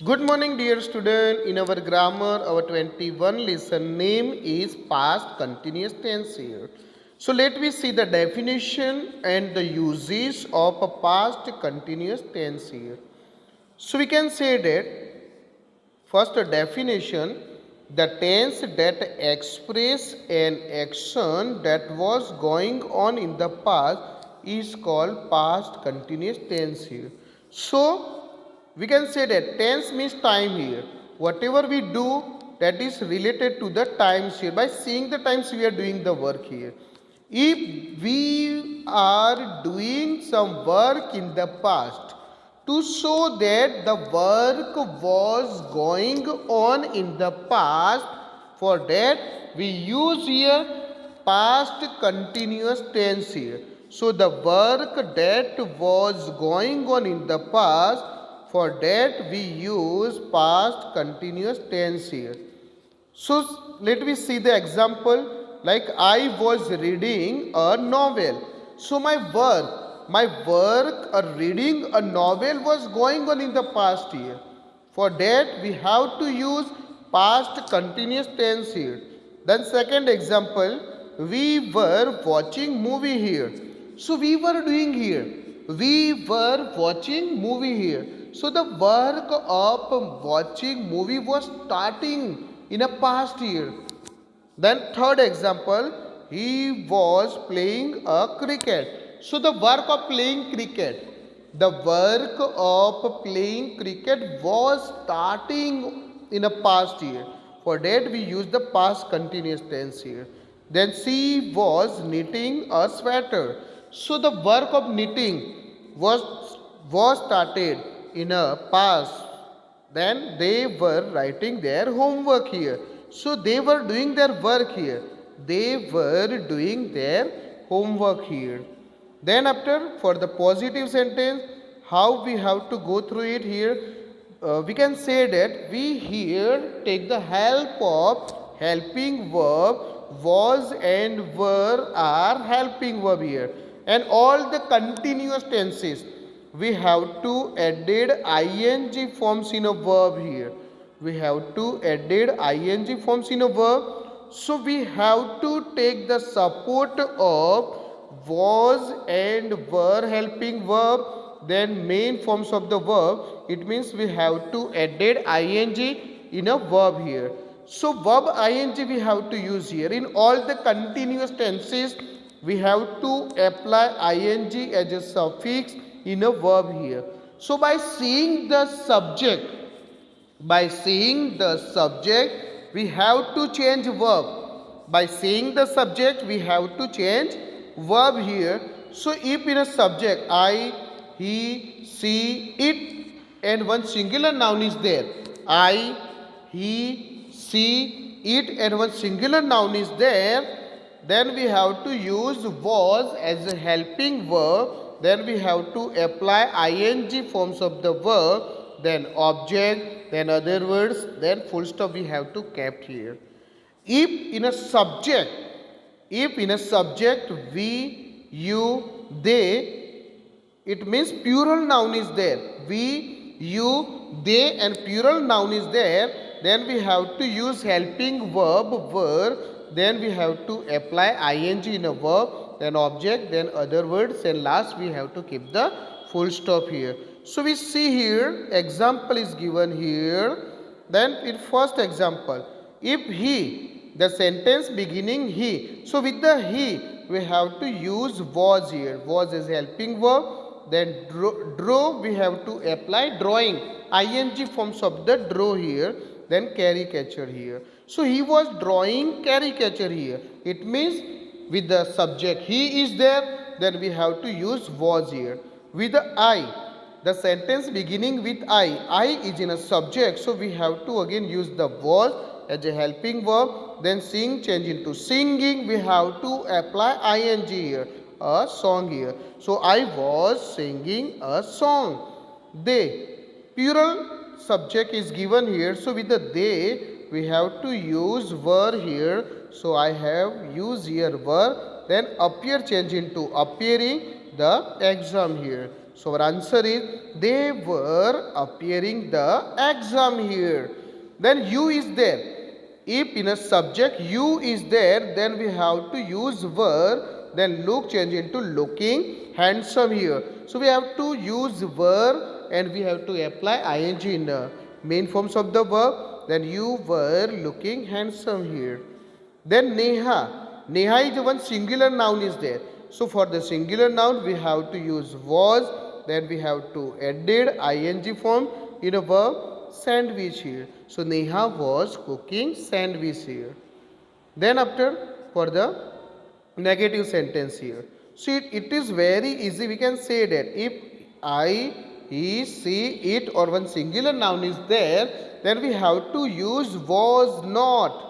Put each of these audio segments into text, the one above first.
Good morning, dear student. In our grammar, our 21 lesson name is past continuous tense here. So let me see the definition and the uses of a past continuous tense here. So we can say that first a definition, the tense that express an action that was going on in the past is called past continuous tense here. So we can say that tense means time here. Whatever we do that is related to the times here. By seeing the times we are doing the work here. If we are doing some work in the past to show that the work was going on in the past, for that we use here past continuous tense here. So the work that was going on in the past, for that we use past continuous tense here. So let me see the example. Like I was reading a novel. So my work or reading a novel was going on in the past year. For that we have to use past continuous tense here. Then second example, we were watching movie here. So we were doing here. We were watching movie here. So the work of watching movie was starting in a past year. Then third example, he was playing a cricket. So the work of playing cricket, the work of playing cricket was starting in a past year. For that we use the past continuous tense here. Then she was knitting a sweater. So the work of knitting was started in a past. Then they were writing their homework here. So they were doing their work here. They were doing their homework here. Then after, for the positive sentence, how we have to go through it here, we can say that we here take the help of helping verb. Was and were are helping verb here. And all the continuous tenses, we have to added ing forms in a verb here. We have to added ing forms in a verb. So we have to take the support of was and were helping verb, then main forms of the verb. It means we have to added ing in a verb here. So verb ing we have to use here. In all the continuous tenses, we have to apply ing as a suffix in a verb here. So by seeing the subject, we have to change verb. By seeing the subject, we have to change verb here. So if in a subject I, he, she, it and one singular noun is there, I, he, she, it and one singular noun is there, then we have to use was as a helping verb. Then we have to apply ing forms of the verb, then object, then other words, then full stop we have to kept here. If in a subject we, you, they, it means plural noun is there. We, you, they and plural noun is there. Then we have to use helping verb were. Then we have to apply ing in a verb, then object, then other words, and last we have to keep the full stop here. So we see here example is given here. Then in first example, if he, the sentence beginning he. So with the he we have to use was here. Was is helping verb. Then draw we have to apply drawing. ing forms of the draw here. Then caricature here. So he was drawing caricature here. It means with the subject he is there, then we have to use was here. With the I, the sentence beginning with I is in a subject, so we have to again use the was as a helping verb. Then sing change into singing, we have to apply ing here, a song here. So I was singing a song. They, plural subject is given here, so with the they we have to use were here. So I have used here were, then appear change into appearing, the exam here. So our answer is they were appearing the exam here. Then you is there. If in a subject you is there, then we have to use were, then look change into looking handsome here. So we have to use were and we have to apply ing in the main forms of the verb. Then you were looking handsome here. Then Neha. Neha is one singular noun is there. So for the singular noun we have to use was, then we have to added ing form in a verb sandwich here. So Neha was cooking sandwich here. Then after for the negative sentence here. So it is very easy. We can say that if I, he, she, it or one singular noun is there, then we have to use was not.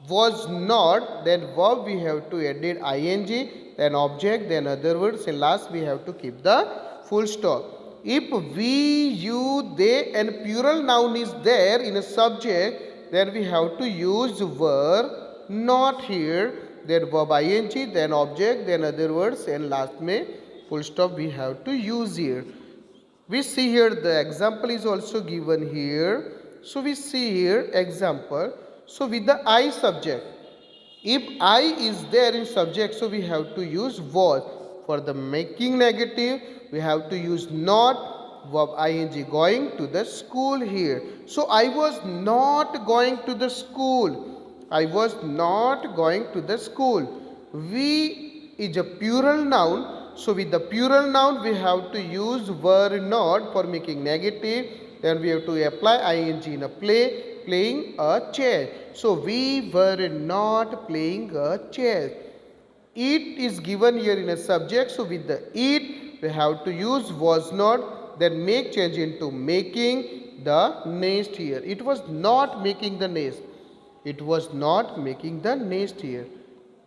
Was not, then verb we have to edit ing, then object, then other words, and last we have to keep the full stop. If we, you, they and plural noun is there in a subject, then we have to use were not here, then verb ing, then object, then other words, and last may full stop we have to use here. We see here the example is also given here. So we see here example. So with the I subject, if I is there in subject, so we have to use was. For the making negative, we have to use not, verb ing, going to the school here. So I was not going to the school. I was not going to the school. We is a plural noun. So with the plural noun, we have to use were not for making negative. Then we have to apply ing in a playing a chess. So we were not playing a chess. It is given here in a subject. So with the it, we have to use was not, then make change into making the nest here. It was not making the nest. It was not making the nest here.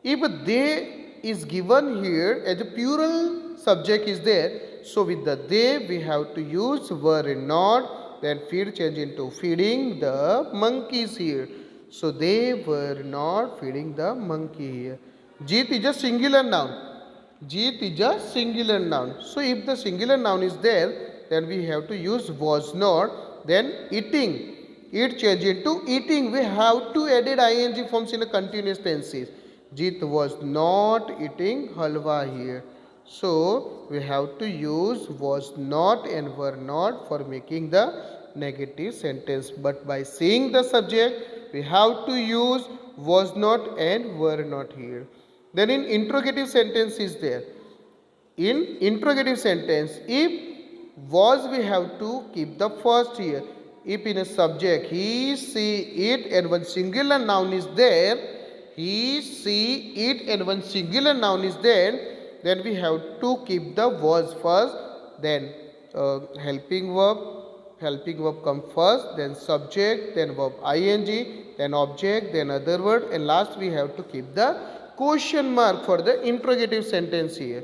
If they is given here as a plural subject is there, so with the they we have to use were not, then feed change into feeding the monkeys here. So they were not feeding the monkey here. Jeet is a singular noun. Jeet is a singular noun. So if the singular noun is there, then we have to use was not, then eating. Eat change into eating. We have to add ing forms in a continuous tenses. Jeet was not eating halwa here. So we have to use was not and were not for making the negative sentence. But by seeing the subject, we have to use was not and were not here. Then in interrogative sentence is there. In interrogative sentence, if was we have to keep the first here. If in a subject he, she, it and one singular noun is there, he, she, it and one singular noun is there, then we have to keep the was first, then helping verb come first, then subject, then verb ing, then object, then other word, and last we have to keep the question mark for the interrogative sentence here.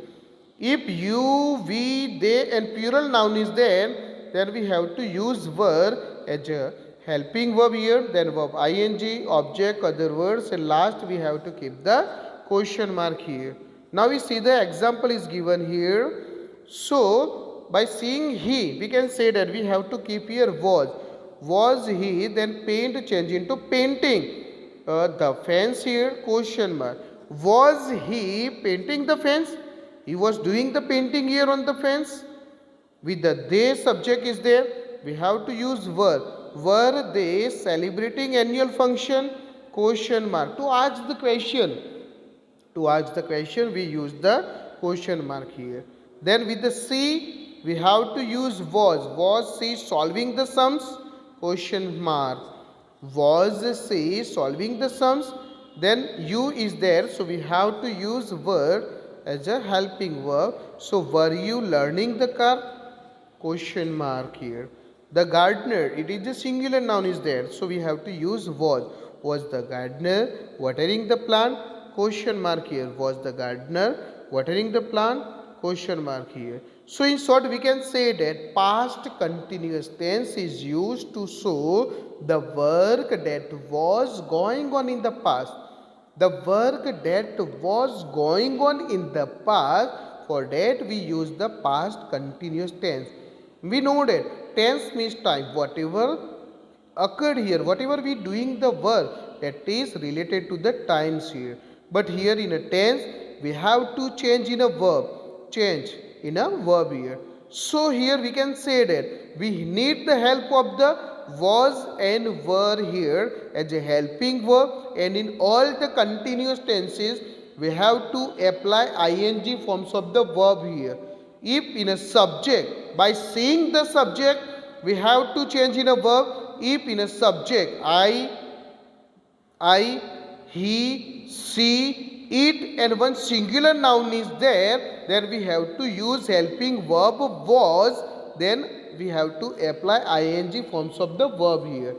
If you, we, they and plural noun is there, then we have to use were as a helping verb here, then verb ing, object, other words, and last we have to keep the question mark here. Now we see the example is given here. So by seeing he, we can say that we have to keep here was. Was he, then paint change into painting. The fence here, question mark. Was he painting the fence? He was doing the painting here on the fence. With the they subject is there, we have to use were. Were they celebrating annual function? Question mark. To ask the question. To ask the question, we use the question mark here. Then with the C, we have to use was. Was she solving the sums? Question mark. Was she solving the sums? Then you is there, so we have to use were as a helping verb. So were you learning the car? Question mark here. The gardener, it is a singular noun is there, so we have to use was. Was the gardener watering the plant? Question mark here. Was the gardener watering the plant? Question mark here. So in short, we can say that past continuous tense is used to show the work that was going on in the past. The work that was going on in the past For that we use the past continuous tense. We know that tense means time. Whatever occurred here, whatever we doing the work, that is related to the times here. But here in a tense, we have to change in a verb. Change in a verb here. So here we can say that we need the help of the was and were here as a helping verb, and in all the continuous tenses we have to apply ing forms of the verb here. If in a subject, by seeing the subject we have to change in a verb. If in a subject I, he, she, it and one singular noun is there, then we have to use helping verb was, then we have to apply ing forms of the verb here.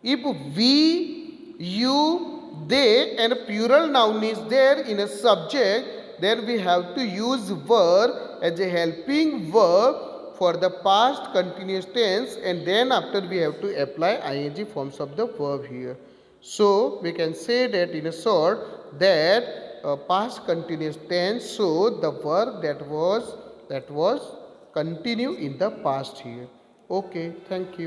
If we, you, they and plural noun is there in a subject, then we have to use were as a helping verb for the past continuous tense, and then after we have to apply ing forms of the verb here. So we can say that in a short that past continuous tense, so the work that was continue in the past here. Okay, thank you.